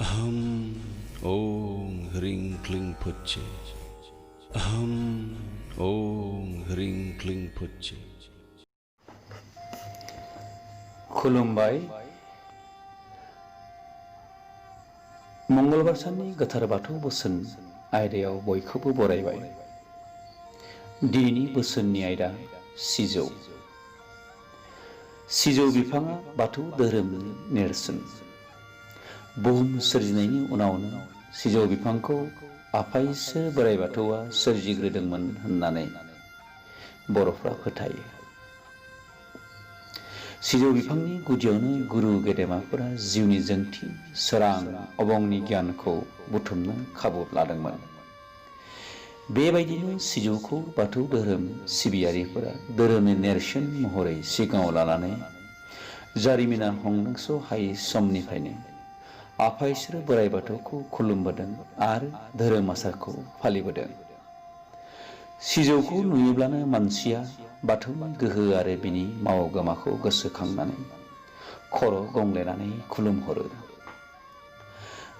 अहम ओं ह्रीं क्लीं फुच्चे। अहम ओं ह्रीं क्लीं फुच्चे। खुलुमबाय। मंगलबार साननि गोथार बाथौ बोसोन आयदायाव बयखौबो बरायबाय। दिनैनि बोसोननि आयदा सिजौ। सिजौ बिफाङा बाथौ धोरोमनि नेरसोन। बुहुम सोरजिनायनि उनावनो सिजौ बिफांखौ आफा इसोर बोराइ बाथौआ सोरजिग्रोदोंमोन होननानै बर'फ्रा फोथायो। सिजौ बिफांनि गुदियावनो गुरु गेदेमाफोरा जिउनि जोंथि, सोरां, अबंनि गियानखौ बुथुमनो खाबु लादोंमोन। बेबायदिनो सिजौखौ बाथौ धोरोम सिबियारिफोरा धोरोमनि नेरसोन महरै सिगाङाव लानानै जारिमिना हमदांस' हायै समनिफ्रायनो आफा इसोर बोराइ बाथौखौ खुलुमबोदों आरो धोरोम आसारखौ फालिबोदों। सिजौखौ नुयोब्लानो मानसिया बाथौनि गोहो आरो बिनि मावगोमाखौ गोसोखांनानै खर' गंग्लायनानै खुलुमहरो।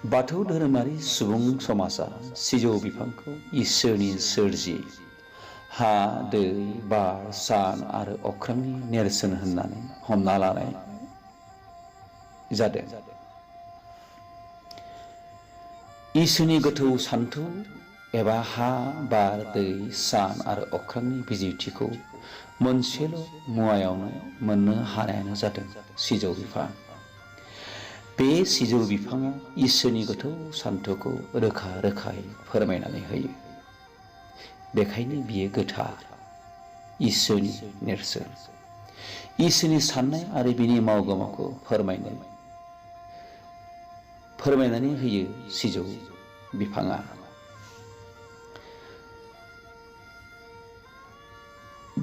बाथौ धोरोमारि सुबुं समाजा सिजौ बिफांखौ इसोरनि सोरजि हा, दै, बार, सान आरो अख्रांनि नेरसोन होननानै हमना लानाय जादों। इसोरनि गोथौ सान्थौ एबा हा, बार, दै, सान आरो अख्रांनि बिजिरथिखौ मोनसेल' मुवायावनो मोननो हानायानो जादों सिजौ बिफां। बे सिजौ बिफाङा इसोरनि गोथौ सान्थौखौ रोखा रोखायै फोरमायनानै होयो। बेखायनो बियो गोथार, इसोरनि नेरसोन। इसोरनि साननाय आरो बिनि मावगोमाखौ फोरमायनानै होयो सिजौ बिफाङा।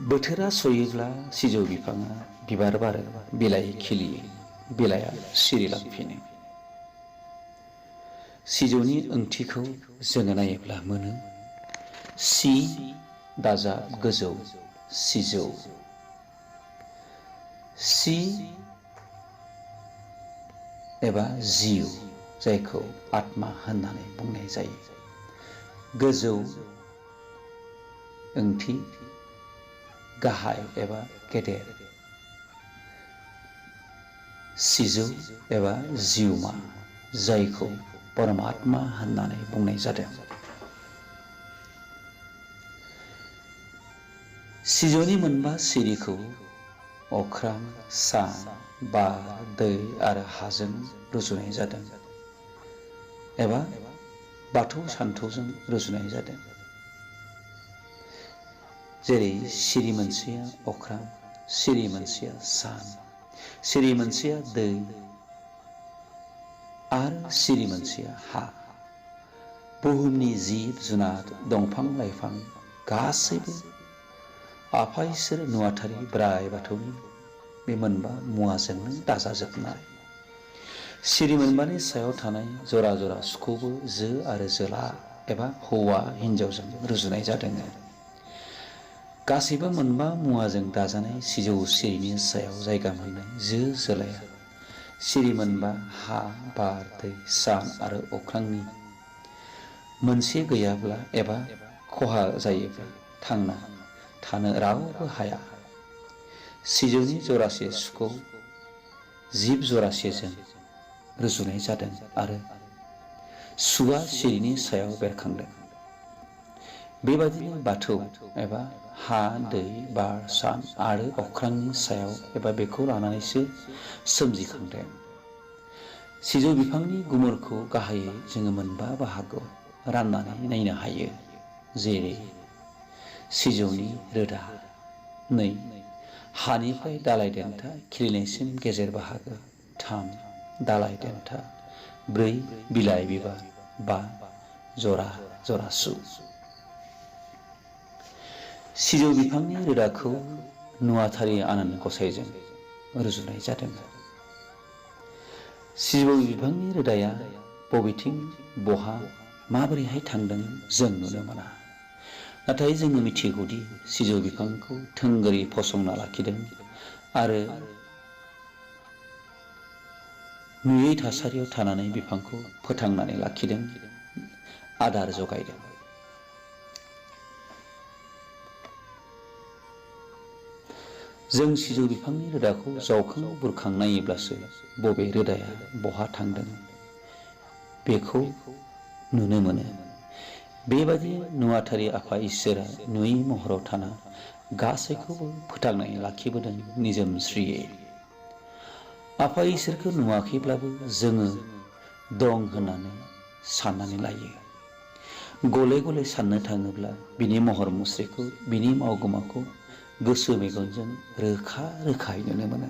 बोथोरा सयोब्ला सिजौ बिफाङा बिबार बारो, बिलाइ खिलियो, बिलाइआ सिरिलांफिनो। सिजौनि ओंथिखौ जोङो नायोब्ला मोनो सि दाजाब गोजौ सिजौ। सि एबा जिउ, जायखौ आत्मा होननानै बुंनाय जायो। गोजौ ओंथि गाहाय एबा गेदेर। सिजौ एबा जिउमा, जायखौ परमात्मा होननानै बुंनाय जादों। सिजौनि मोनबा सिरिखौ अख्रां, सान, बार, दै आरो हाजों रुजुनाय जादों एबा बाथौ सान्थौजों रुजुनाय जादों। जेरै सिरि मोनसेया अख्रां, सिरि मोनसेया सान, सिरि मोनसेया दै आरो सिरि मोनसेया हा। बुहुमनि जिब जुनार, दंफां लाइफां गासैबो आफा इसोर नुवाथारि बोराइ बाथौनि बे मोनबा मुवाजोंनो दाजाजोबनाय। सिरि मोनबानि सायाव थानाय जरा जरा सुखौबो जो आरो जोला एबा हौवा हिनजावजों रुजुनाय जादों। गासैबो मोनबा मुवाजों दाजानाय सिजौ सिरिनि सायाव जायगा मोननाय जो जोलाया सिरि मोनबा हा, बार, दै, सान आरो अख्रांनि मोनसे गैयाब्ला एबा खहा जायोब्ला थांना थानो रावबो हाया। सिजौनि जरासे सुखौ जिब जरासेजों रुजुनाय जादों आरो सुआ सिरिनि सायाव बेरखांदों। बेबादिनो बाथौ एबा हा, दै, बार, सान आरो अख्रांनि सायाव एबा बेखौ लानानैसो सोमजिखांदों। सिजौ बिफांनि गुमुरखौ गाहायै जोङो मोनबा बाहागोआव राननानै नायनो हायो। जेरै सिजौनि रोदा 2, हानिफ्राय दालाइ देन्था खिलिनायसिम गेजेर बाहागो 3, दालाइ देन्था 4, बिलाइ बिबार 5, जरा जरासु। सिजौ बिफांनि रोदाखौ नुवाथारि आनान गसाइजों रुजुनाय जादों। सिजौ बिफांनि रोदाया बबेथिं बहा माबोरैहाय थांदों जों नुनो मोना। नाथाय जोङो मिथिगौदि सिजौ बिफांखौ थोंगोरै फसंना लाखिदों आरो नुयै थासारियाव थानानै बिफांखौ फोथांनानै लाखिदों, आदार जगायदों। जों सिजौ बिफांनि रोदाखौ जावखां बुरखां नायोब्लासो बबे रोदाया बहा थांदों बेखौ नुनो मोनो। बेबादि नुवाथारि आफा इसोरा नुयै महराव थाना गासैखौबो फोथांनानै लाखिबोदों निजोमस्रियै। आफा इसोरखौ नुवाखैब्लाबो जोङो दं होननानै साननानै लायो। गले गले साननो थाङोब्ला बिनि महर मुस्रिखौ, बिनि मावगोमाखौ गोसो मेगनजों रोखा रोखायै नुनो मोनो।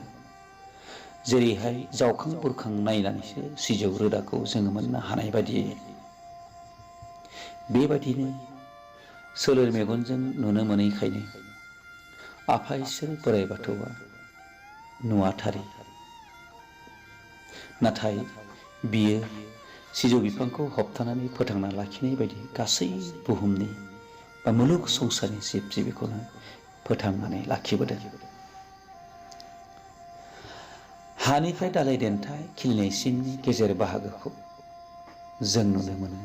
जेरैहाय जावखां बुरखां नायनानैसो सिजौ रोदाखौ जोङो मोननो हानाय बायदियै। बेबादिनो सोलेर मेगनजों नुनो मोनैखायनो आफा इसोर बोराइ बाथौआ नुवाथारि। नाथाय बियो सिजौ बिफांखौ होबथानानै फोथांना लाखिनाय बायदि गासै बुहुमनि बा मुलुग संसारनि जिब जिबिखौनो फोथांनानै लाखिबोदों। हानिफ्राय दालाइ देन्था खिलिनायसिमनि गेजेर बाहागोखौ जों नुनो मोनो।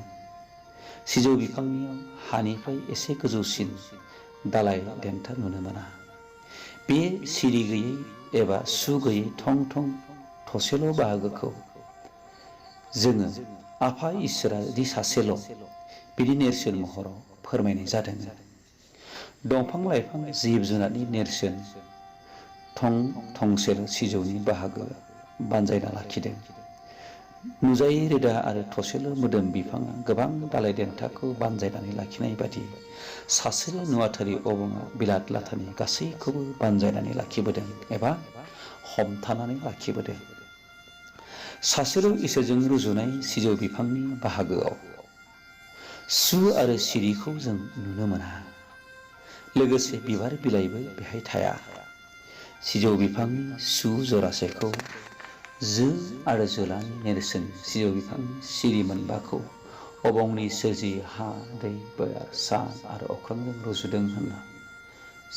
सिजौ बिफांनियाव हानिफ्राय एसे गोजौसिन दालाइ देन्था नुनो मोना। बे सिरि गैयै एबा सु गैयै थं थं थसेल' बाहागोखौ जोङो आफा इसोरा दि सासेल' बिदि नेरसोन महराव फोरमायनाय जादों। दंफां लाइफां जिब जुनारनि नेरसोन थं थंसेल' सिजौनि बाहागो बानजायना लाखिदों। नुजायै रोदा आरो थसेल' मोदोम बिफाङा गोबां दालाइ देन्थाखौ बानजायनानै लाखिनाय बादि सासेल' नुवाथारि अबङा बिलात लाथानि गासैखौबो बानजायनानै लाखिबोदों एबा हमथानानै लाखिबोदों। सासेल' इसोरजों रुजुनाय सिजौ बिफांनि बाहागोआव सु आरो सिरिखौ जों नुनो मोना। लोगोसे बिबार बिलाइबो बेहाय थाया। सिजौ बिफांनि सु जरासेखौ जो आरो जोलानि नेरसोन सिजौ बिफांनि सिरि मोनबाखौ अबंनि सोरजि हा, दै, बार, सान आरो अख्रांजों रुजुदों होनना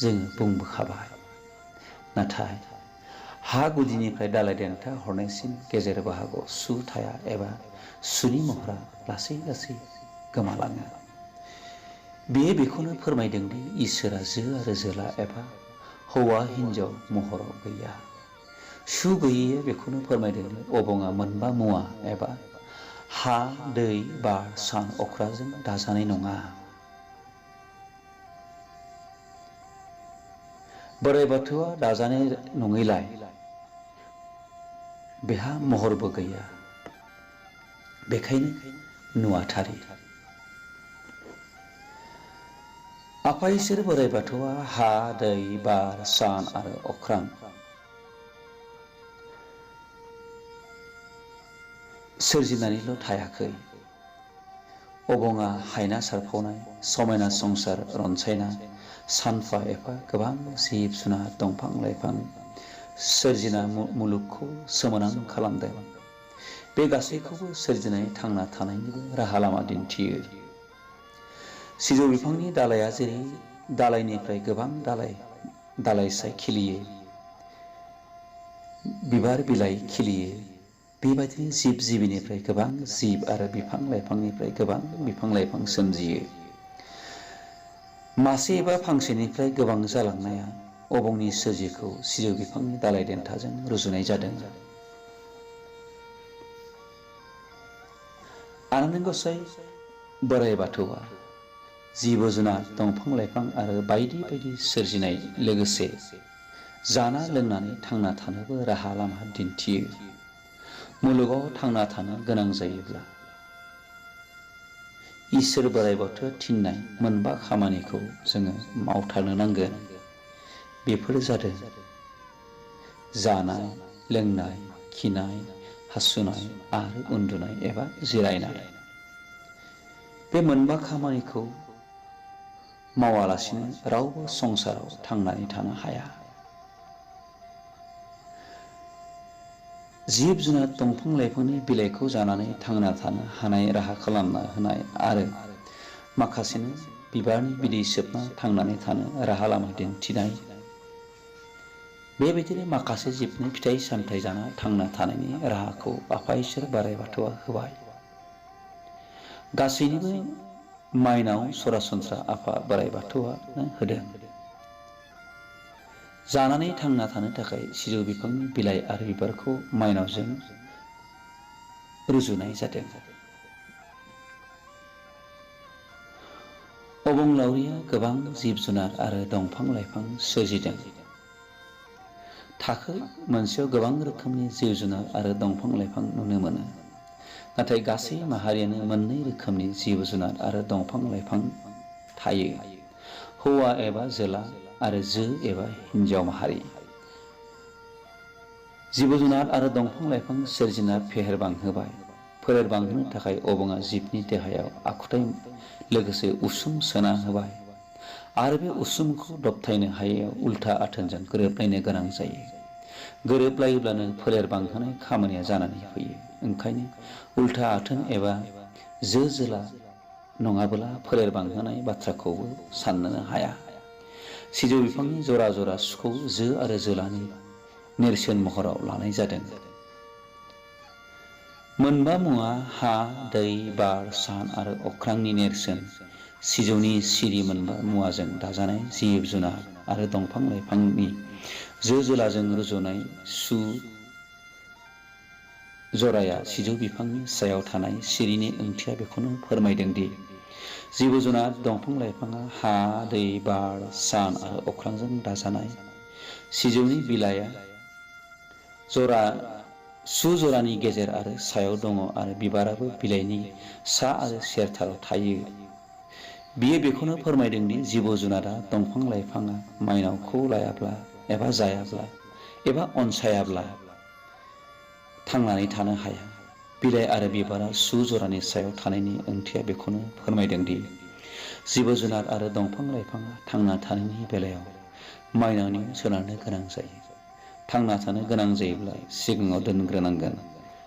जोङो बुंबोखाबाय। नाथाय हा गुदिनिफ्राय दालाइ देन्था हरनायसिम गेजेर बाहागोआव सु थाया एबा सुनि महरा लासै लासै गोमालाङो। बेयो बेखौनो फोरमायदों दि इसोरा जो आरो जोला एबा हौवा हिन्जाव महराव गैया। सु गैयैया बेखौनो फोरमायदों दि अबङा मोनबा मुवा एबा हा, दै, बार, सान, अख्रांजों दाजानाय नङा। बोराइ बाथौआ दाजानाय नङैलाय बेहा महरबो गैया। बेखायनो नुवाथारि। आफा इसोर बोराइ बाथौआ हा, दै, बार, सान आरो अख्रां सोरजिनानैल' थायाखै। अबङा हायना सारफावनाय समायना संसार रनसायना सानफा एफा गोबां जिब जुनार दंफां लाइफां सोरजिना मुलुगखौ सोमोनां खालामदों। बे गासैखौबो सोरजिनानै थांना थानायनिबो राहा लामा दिन्थियो। सिजौ बिफांनि दालाइया जेरै दालाइनिफ्राय गोबां दालाइसा खिलियो, बिबार बिलाइ खिलियो, बेबायदिनो जिब जिबिनिफ्राय गोबां जिब आरो बिफां लाइफांनिफ्राय गोबां बिफां लाइफां सोमजियो। मासे एबा फांसेनिफ्राय गोबां जालांनाया अबंनि सोरजिखौ सिजौ बिफांनि दालाइ देन्थाजों रुजुनाय जादों। आनान गसाइ बोराइ बाथौआ जिब जुनार दंफां लाइफां आरो बायदि बायदि सोरजिनाय लोगोसे जाना लोंनानै थांना थानोबो राहा लामा दिन्थियो। मुलुगाव थांना थानो गोनां जायोब्ला इसोर बोराइ बाथौआ थिननाय मोनबा खामानिखौ जोङो मावथारनो नांगोन। बेफोर जादों जानाय, लोंनाय, खिनाय, हासुनाय आरो उन्दुनाय एबा जिरायनाय। बे मोनबा खामानिखौ मावालासिनो रावबो संसाराव थांनानै थानो हाया। जिब जुनार दंफां लाइफांनि बिलाइखौ जानानै थांना थानो हानाय राहा खालामना होनाय आरो माखासेनो बिबारनि बिदै सोबना थांनानै थानो राहा लामा दिन्थिनाय, बेबायदिनो माखासे जिबनो फिथाइ सामथाइ जाना थांना थानायनि राहाखौ आफा इसोर बोराइ बाथौआ होबाय। गासैनिबो माइनाव सरासनस्रा आफा बोराइ बाथौआनो होदों। जानानै थांना थानो थाखाय सिजौ बिफांनि बिलाइ आरो बिबारखौ माइनावजों रुजुनाय जादों। अबंलावरिया गोबां जिब जुनार आरो दंफां लाइफां सोरजिदों। थाखो मोनसेयाव गोबां रोखोमनि जिब जुनार आरो दंफां लाइफां नुनो मोनो। नाथाय गासै माहारियानो मोननै रोखोमनि जिब जुनार आरो दंफां लाइफां थायो, हौवा एबा जोला आरो जो एबा हिन्जाव माहारि। जिब जुनार आरो दंफां लाइफां सोरजिना फेहेर बांहोबाय। फोलेर बांहोनो थाखाय अबंआ जिबनि देहायाव आखुथाय लोगोसे उसुम सोना होबाय आरो बे उसुमखौ दबथायनो हायैयाव उल्था आथोनजों गोरोबलायनो गोनां जायो। गोरोबलायोब्लानो फोलेर बांहोनाय खामानिया जानानै फैयो। ओंखायनो उल्था आथोन एबा जो जोला नङाबोला फोलेर बांहोनाय बाथ्राखौबो साननो हाया। सिजौ बिफांनि जरा जरा सुखौ जो आरो जोलानि नेरसोन महराव लानाय जादों। मोनबा मुवा हा, दै, बार, सान आरो अख्रांनि नेरसोन सिजौनि सिरि मोनबा मुवाजों दाजानाय जिब जुनार आरो दंफां लाइफांनि जो जोलाजों रुजुनाय सु जराया सिजौ बिफांनि सायाव थानाय सिरिनि ओंथिया बेखौनो फोरमायदों दि जिब जुनार दंफां लाइफाङा हा, दै, बार, सान आरो अख्रांजों दाजानाय। सिजौनि बिलाइया सु जरानि गेजेर आरो सायाव दङ आरो बिबाराबो बिलाइनि सा आरो सेरथाराव थायो। बियो बेखौनो फोरमायदों दि जिब जुनारा दंफां लाइफाङा माइनावखौ लायाब्ला एबा जायाब्ला एबा अनसायाब्ला थांनानै थानो हाया। बिलाइ आरो बिबारा सु जरानि सायाव थानायनि ओंथिया बेखौनो फोरमायदों दि जिब जुनार आरो दंफां लाइफाङा थांना थानायनि बेलायाव माइनावनियाव सोनारनो गोनां जायो। थांना थानो गोनां जायोब्ला सिगाङाव दोनग्रोनांगोन।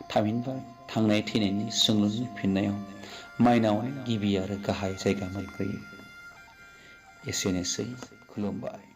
थामहिनबा थांनाय थैनायनि सोंलुनि फिननायाव माइनावआनो गिबि आरो गाहाय जायगा मोनग्रोयो। एसेनोसै, खुलुमबाय।